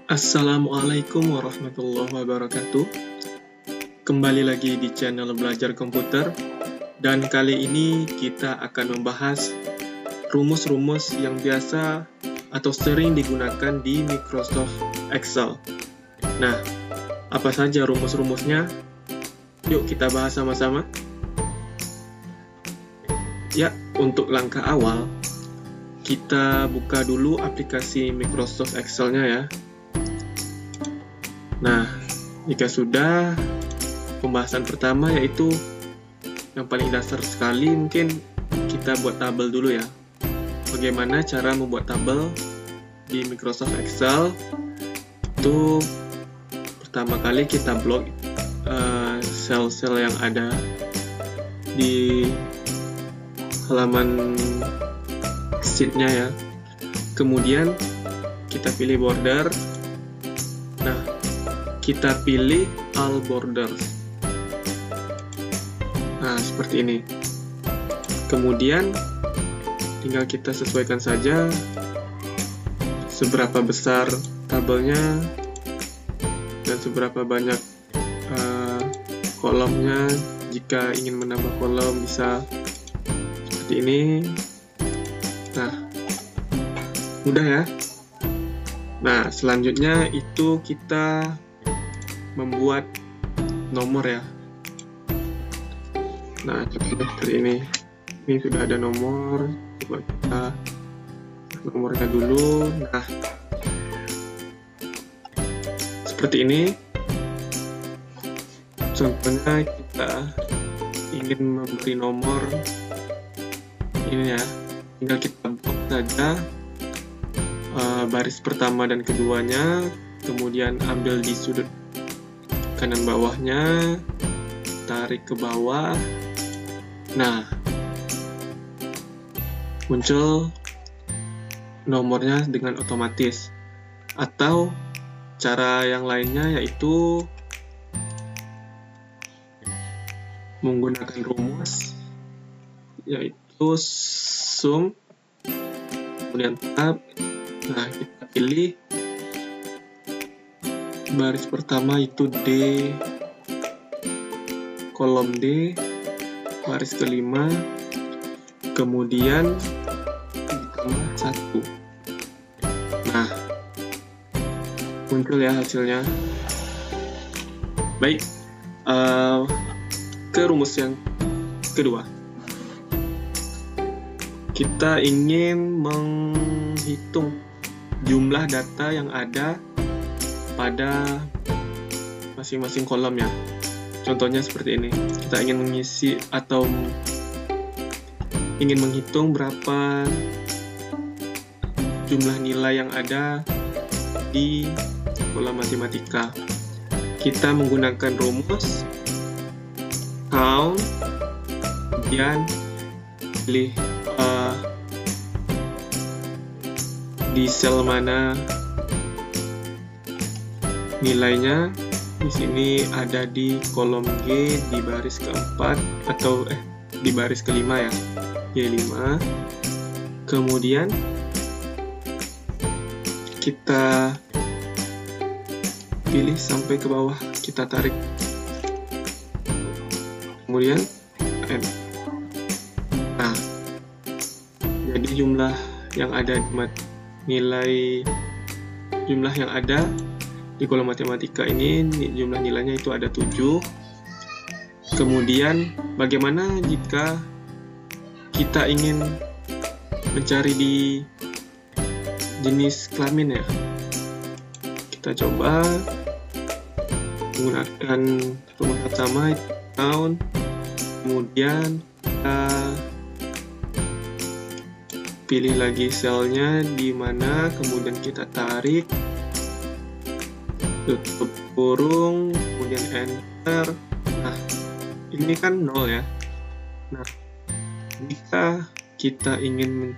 Assalamualaikum warahmatullahi wabarakatuh. Kembali lagi di channel Belajar Komputer, dan kali ini kita akan membahas rumus-rumus yang biasa atau sering digunakan di Microsoft Excel. Nah, apa saja rumus-rumusnya? Yuk kita bahas sama-sama. Ya, untuk langkah awal, kita buka dulu aplikasi Microsoft Excel-nya ya. Nah, jika sudah, pembahasan pertama yaitu yang paling dasar sekali, mungkin kita buat tabel dulu ya. Bagaimana cara membuat tabel di Microsoft Excel? Itu pertama kali kita blok sel-sel yang ada di halaman sheet-nya ya. Kemudian kita pilih border. Nah, kita pilih all borders. Nah, seperti ini. Kemudian tinggal kita sesuaikan saja seberapa besar tabelnya dan seberapa banyak kolomnya. Jika ingin menambah kolom bisa seperti ini. Nah, mudah ya. Nah, selanjutnya itu kita membuat nomor ya. Nah, seperti ini. Ini sudah ada nomor. Coba kita nomornya dulu. Nah, seperti ini. Contohnya kita ingin memberi nomor ini ya. Tinggal kita blok saja baris pertama dan keduanya. Kemudian ambil di sudut kanan bawahnya, tarik ke bawah. Nah, muncul nomornya dengan otomatis. Atau cara yang lainnya yaitu menggunakan rumus, yaitu sum, kemudian tab. Nah, kita pilih baris pertama itu D, kolom D, baris kelima, kemudian ditambah 1. Nah, muncul ya hasilnya. Baik, ke rumus yang kedua. Kita ingin menghitung jumlah data yang ada pada masing-masing kolom ya. Contohnya seperti ini. Kita ingin mengisi atau ingin menghitung berapa jumlah nilai yang ada di kolom matematika. Kita menggunakan rumus count, kemudian pilih di sel mana nilainya. Di sini ada di kolom G di baris keempat atau di baris kelima ya, G5. Kemudian kita pilih sampai ke bawah, kita tarik. Kemudian N. Nah, jadi jumlah yang ada di jumlah yang ada di kolom matematika ini, jumlah nilainya itu ada 7. Kemudian bagaimana jika kita ingin mencari di jenis kelamin ya? Kita coba menggunakan rumus pertama count, kemudian kita pilih lagi selnya di mana, kemudian kita tarik, tutup kurung, kemudian enter. Nah, ini kan 0 ya. Nah, jika kita ingin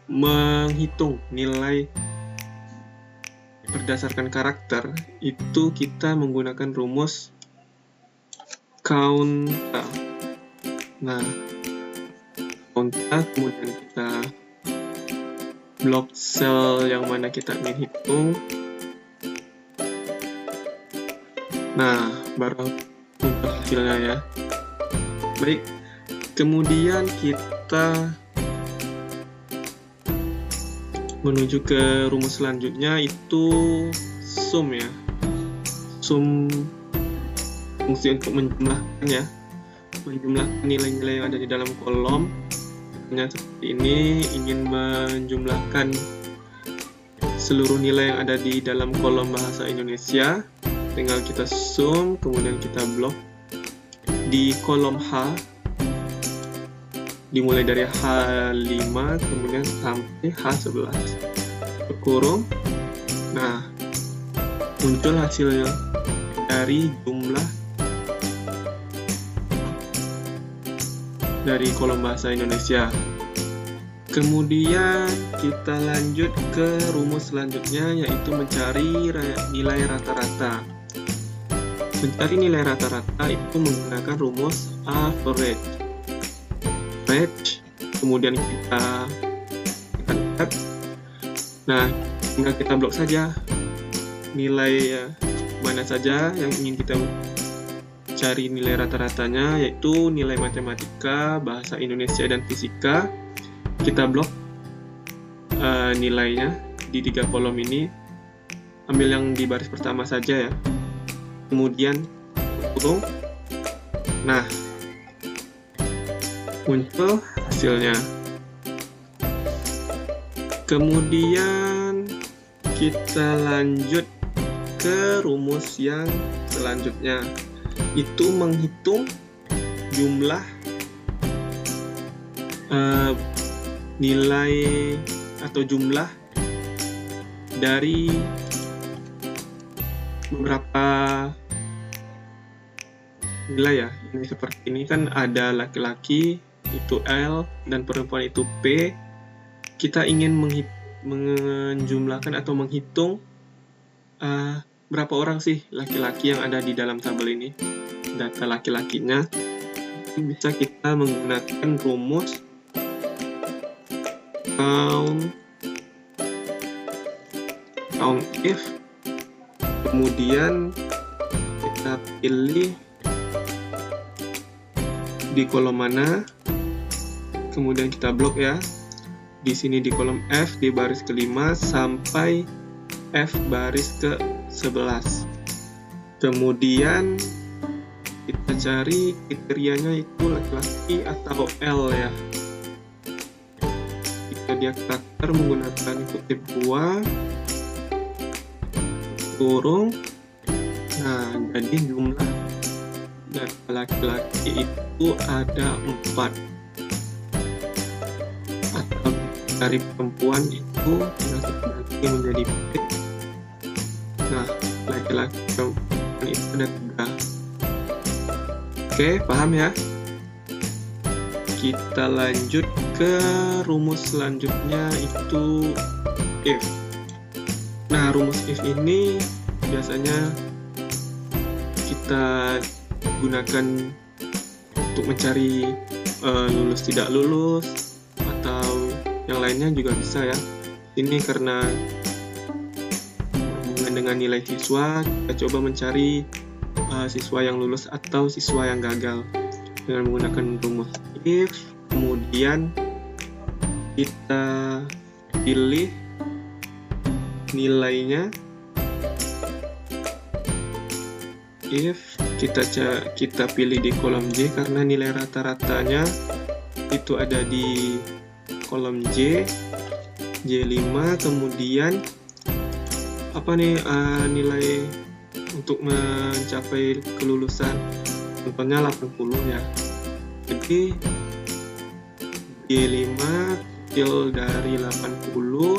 menghitung nilai berdasarkan karakter, itu kita menggunakan rumus count. Nah, count, kemudian kita blok sel yang mana kita ingin hitung. Nah, baru muncul hasilnya ya. Baik, kemudian kita menuju ke rumus selanjutnya, itu sum ya. Sum fungsi untuk menjumlahkan ya. Menjumlahkan nilai-nilai yang ada di dalam kolom. Seperti ini, ingin menjumlahkan seluruh nilai yang ada di dalam kolom bahasa Indonesia. Tinggal kita sum, kemudian kita blok di kolom H, dimulai dari H5 kemudian sampai H11 berkurung. Nah, muncul hasilnya dari jumlah dari kolom bahasa Indonesia. Kemudian kita lanjut ke rumus selanjutnya, yaitu mencari nilai rata-rata. Mencari nilai rata-rata itu menggunakan rumus average. Kemudian kita add. Nah, tinggal kita blok saja nilai mana saja yang ingin kita cari nilai rata-ratanya, yaitu nilai matematika, bahasa Indonesia, dan fisika. Kita blok nilainya di 3 kolom ini. Ambil yang di baris pertama saja ya. Kemudian kurung. Nah, muncul hasilnya. Kemudian kita lanjut ke rumus yang selanjutnya, itu menghitung jumlah nilai atau jumlah dari beberapa nilai ya. Ini seperti ini kan, ada laki-laki itu L dan perempuan itu P. Kita ingin menjumlahkan atau menghitung berapa orang sih laki-laki yang ada di dalam tabel ini, data laki-lakinya. Bisa kita menggunakan rumus count if, kemudian kita pilih di kolom mana, kemudian kita blok ya. Di sini di kolom F di baris ke-5 sampai F baris ke-11. Kemudian kita cari kriterianya itu laki-laki atau L ya. Dia karakter menggunakan kutip dua, kurung. Nah, jadi jumlah data laki-laki itu ada 4. Atau dari perempuan itu nanti menjadi P. Nah, laki-laki perempuan itu ada 3. Oke, paham ya? Kita lanjut ke rumus selanjutnya, itu if. Nah, rumus if ini biasanya kita gunakan untuk mencari lulus tidak lulus atau yang lainnya juga bisa ya. Ini karena berhubungan dengan nilai siswa, kita coba mencari siswa yang lulus atau siswa yang gagal dengan menggunakan rumus if. Kemudian kita pilih nilainya. If kita pilih di kolom J karena nilai rata-ratanya itu ada di kolom J, J5. Kemudian apa nih nilai untuk mencapai kelulusan, contohnya 80 ya. Jadi J5 kecil dari 80,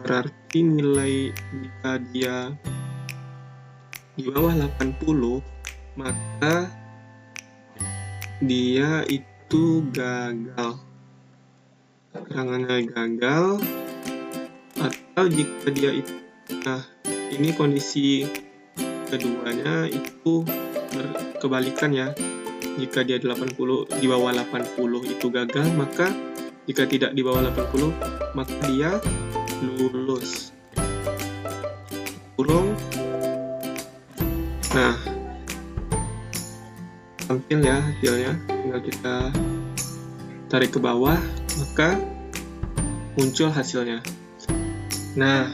berarti nilai jika dia di bawah 80 maka dia itu gagal, keterangannya gagal. Atau jika dia itu, nah ini kondisi keduanya itu kebalikan ya. Jika dia di bawah 80 itu gagal, maka Jika tidak di bawah 80, maka dia lulus. Kurung. Nah, tampil ya hasilnya. Tinggal kita tarik ke bawah, maka muncul hasilnya. Nah,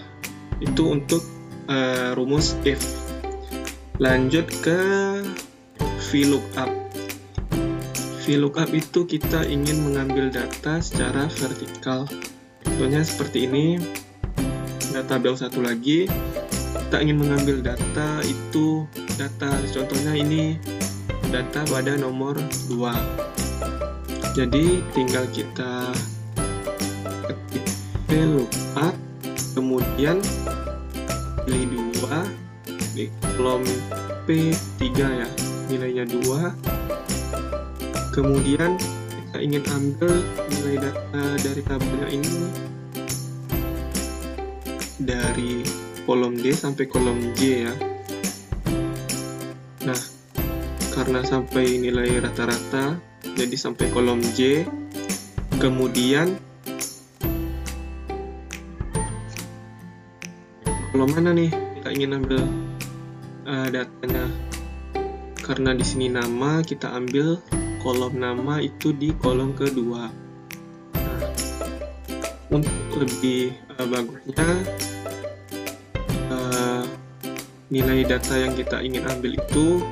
itu untuk rumus if. Lanjut ke VLOOKUP. VLOOKUP itu kita ingin mengambil data secara vertikal. Contohnya seperti ini. Ada tabel satu lagi. Kita ingin mengambil data itu contohnya ini data pada nomor 2. Jadi tinggal kita ketik VLOOKUP, kemudian pilih 2 di kolom P3 ya, nilainya 2. Kemudian kita ingin ambil nilai data dari tabelnya ini dari kolom D sampai kolom J ya. Nah, karena sampai nilai rata-rata, jadi sampai kolom J. Kemudian kolom mana nih kita ingin ambil datanya? Karena di sini nama, kita ambil kolom nama itu di kolom kedua. Nah, untuk lebih bagusnya nilai data yang kita ingin ambil itu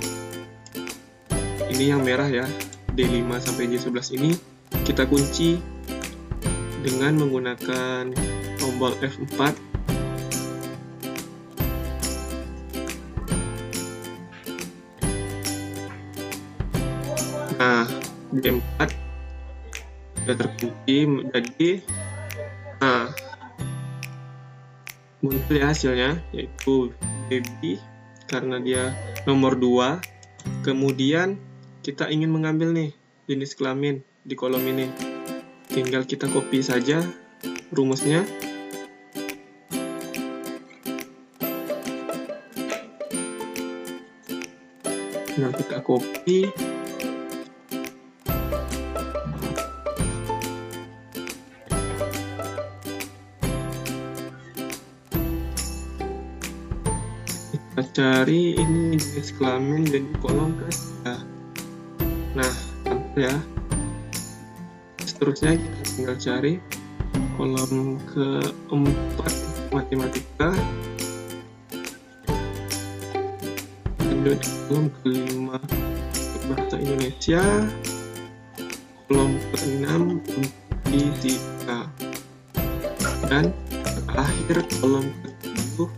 ini yang merah ya, D5 sampai J11 ini kita kunci dengan menggunakan tombol F4. Nah, D4 sudah terkunci, jadi muncul ya hasilnya, yaitu baby karena dia nomor 2. Kemudian kita ingin mengambil nih jenis kelamin di kolom ini, tinggal kita copy saja rumusnya. Nah, kita copy. Kita cari ini jenis kelamin dan kolom ketiga. Nah, tampil ya. Seterusnya kita tinggal cari kolom keempat matematika. Lanjut kolom kelima bahasa Indonesia. Kolom keenam fisika. Dan terakhir kolom ke-7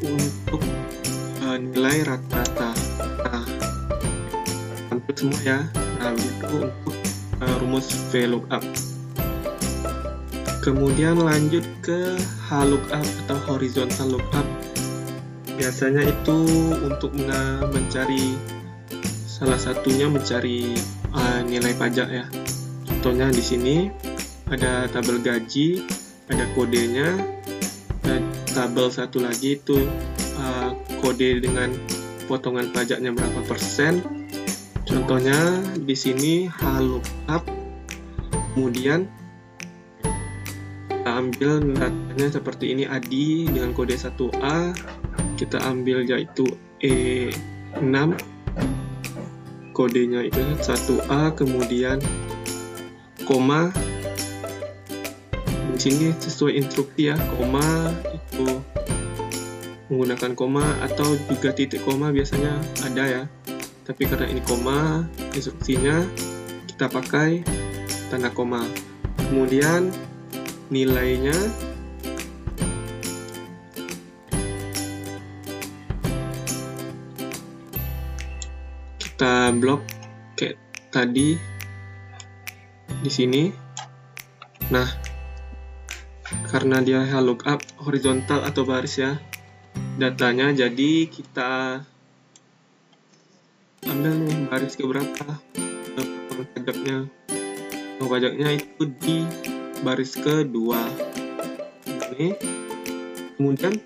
untuk nilai rata-rata. Nah, tampil semua ya. Nah, itu untuk rumus VLOOKUP. Kemudian lanjut ke HLOOKUP atau horizontal lookup. Biasanya itu untuk mencari, salah satunya mencari nilai pajak ya. Contohnya di sini ada tabel gaji, ada kodenya, dan tabel satu lagi itu kode dengan potongan pajaknya berapa persen. Contohnya di sini HLOOKUP, kemudian kita ambil datanya seperti ini, ADI dengan kode 1A, kita ambil yaitu E6, kodenya itu 1A, kemudian koma. Di sini sesuai instruksi ya, koma itu menggunakan koma atau juga titik koma biasanya ada ya. Tapi karena ini koma, instruksinya kita pakai tanda koma. Kemudian nilainya kita blok kayak tadi di sini. Nah, karena dia HLOOKUP horizontal atau baris ya datanya, jadi kita ambil nih baris keberapa pajaknya. Pajaknya itu di baris kedua ini. Kemudian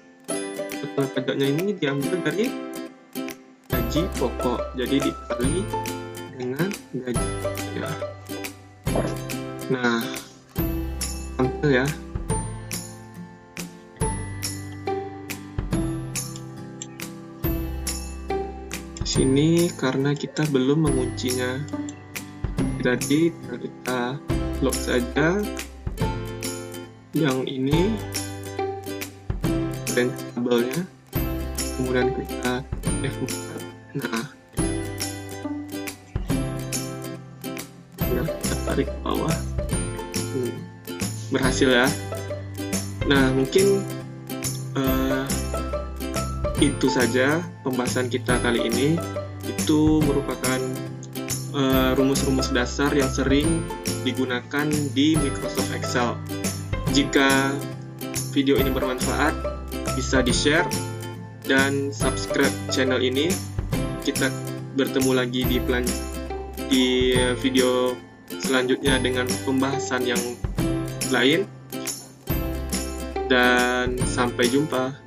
setelah pajaknya ini diambil dari gaji pokok, jadi dikali dengan gaji ya. Nah, tampil ya. Sini karena kita belum menguncinya, jadi kita lock saja yang ini dan tabelnya, kemudian kita F4. Nah, kita tarik ke bawah. Berhasil ya. Nah, mungkin itu saja pembahasan kita kali ini. Itu merupakan rumus-rumus dasar yang sering digunakan di Microsoft Excel. Jika video ini bermanfaat, bisa di-share dan subscribe channel ini. Kita bertemu lagi di video selanjutnya dengan pembahasan yang lain. Dan sampai jumpa.